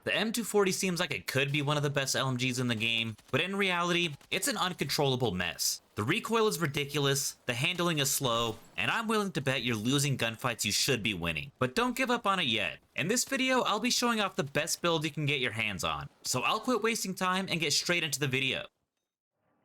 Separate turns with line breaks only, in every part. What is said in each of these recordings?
The M240 seems like it could be one of the best LMGs in the game, but in reality, it's an uncontrollable mess. The recoil is ridiculous, the handling is slow, and I'm willing to bet you're losing gunfights you should be winning. But don't give up on it yet. In this video, I'll be showing off the best build you can get your hands on, so I'll quit wasting time and get straight into the video.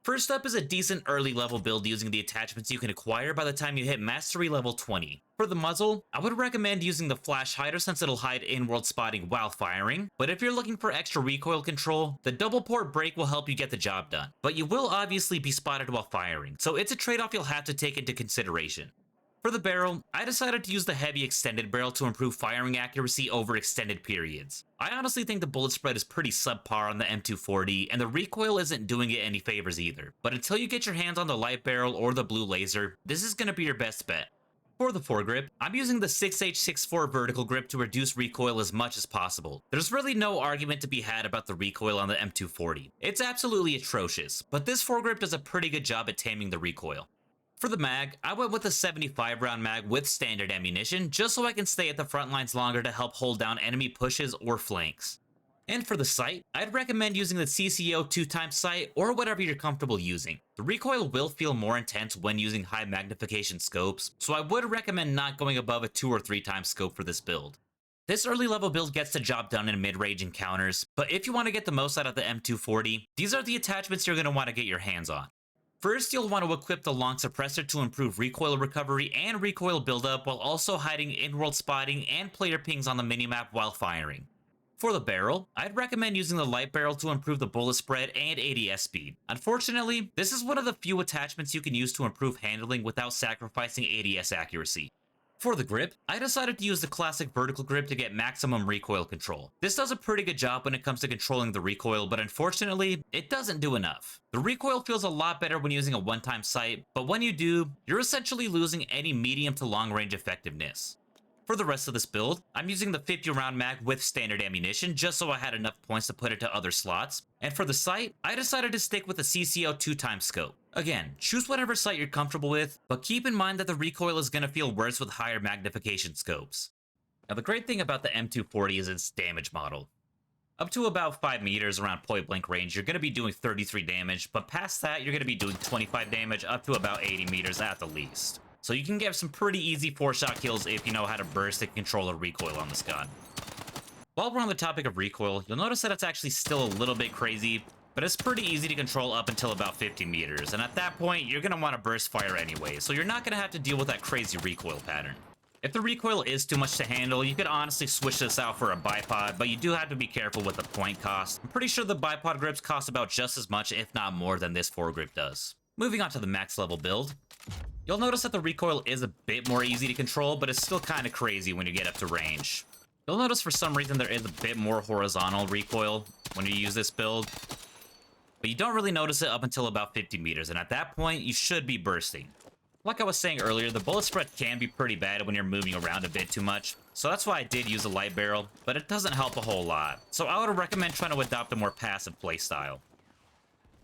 First up is a decent early level build using the attachments you can acquire by the time you hit mastery level 20. For the muzzle, I would recommend using the flash hider since it'll hide in-world spotting while firing, but if you're looking for extra recoil control, the double port brake will help you get the job done. But you will obviously be spotted while firing, so it's a trade-off you'll have to take into consideration. For the barrel, I decided to use the heavy extended barrel to improve firing accuracy over extended periods. I honestly think the bullet spread is pretty subpar on the M240, and the recoil isn't doing it any favors either. But until you get your hands on the light barrel or the blue laser, this is going to be your best bet. For the foregrip, I'm using the 6H64 vertical grip to reduce recoil as much as possible. There's really no argument to be had about the recoil on the M240. It's absolutely atrocious, but this foregrip does a pretty good job at taming the recoil. For the mag, I went with a 75 round mag with standard ammunition, just so I can stay at the front lines longer to help hold down enemy pushes or flanks. And for the sight, I'd recommend using the CCO 2x sight or whatever you're comfortable using. The recoil will feel more intense when using high magnification scopes, so I would recommend not going above a 2 or 3x scope for this build. This early level build gets the job done in mid-range encounters, but if you want to get the most out of the M240, these are the attachments you're going to want to get your hands on. First, you'll want to equip the long suppressor to improve recoil recovery and recoil buildup while also hiding in-world spotting and player pings on the minimap while firing. For the barrel, I'd recommend using the light barrel to improve the bullet spread and ADS speed. Unfortunately, this is one of the few attachments you can use to improve handling without sacrificing ADS accuracy. For the grip, I decided to use the classic vertical grip to get maximum recoil control. This does a pretty good job when it comes to controlling the recoil, but unfortunately, it doesn't do enough. The recoil feels a lot better when using a one-time sight, but when you do, you're essentially losing any medium to long range effectiveness. For the rest of this build, I'm using the 50 round mag with standard ammunition just so I had enough points to put it to other slots, and for the sight, I decided to stick with the CCO 2x scope. Again, choose whatever sight you're comfortable with, but keep in mind that the recoil is going to feel worse with higher magnification scopes. Now the great thing about the M240 is its damage model. Up to about 5 meters around point blank range, you're going to be doing 33 damage, but past that, you're going to be doing 25 damage up to about 80 meters at the least. So you can get some pretty easy 4-shot kills if you know how to burst and control the recoil on this gun. While we're on the topic of recoil, you'll notice that it's actually still a little bit crazy, but it's pretty easy to control up until about 50 meters, and at that point, you're going to want to burst fire anyway, so you're not going to have to deal with that crazy recoil pattern. If the recoil is too much to handle, you could honestly switch this out for a bipod, but you do have to be careful with the point cost. I'm pretty sure the bipod grips cost about just as much, if not more, than this foregrip does. Moving on to the max level build. You'll notice that the recoil is a bit more easy to control, but it's still kind of crazy when you get up to range. You'll notice for some reason there is a bit more horizontal recoil when you use this build, but you don't really notice it up until about 50 meters, and at that point, you should be bursting. Like I was saying earlier, the bullet spread can be pretty bad when you're moving around a bit too much, so that's why I did use a light barrel, but it doesn't help a whole lot, so I would recommend trying to adopt a more passive playstyle.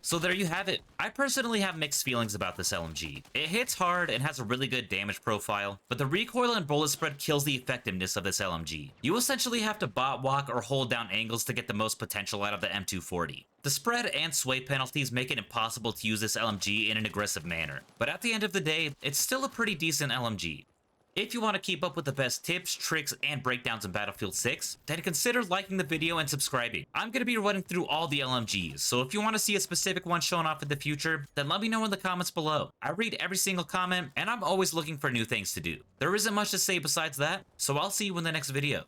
So there you have it. I personally have mixed feelings about this LMG. It hits hard and has a really good damage profile, but the recoil and bullet spread kills the effectiveness of this LMG. You essentially have to bot walk or hold down angles to get the most potential out of the M240. The spread and sway penalties make it impossible to use this LMG in an aggressive manner, but at the end of the day, it's still a pretty decent LMG. If you want to keep up with the best tips, tricks, and breakdowns in Battlefield 6, then consider liking the video and subscribing. I'm going to be running through all the LMGs, so if you want to see a specific one shown off in the future, then let me know in the comments below. I read every single comment, and I'm always looking for new things to do. There isn't much to say besides that, so I'll see you in the next video.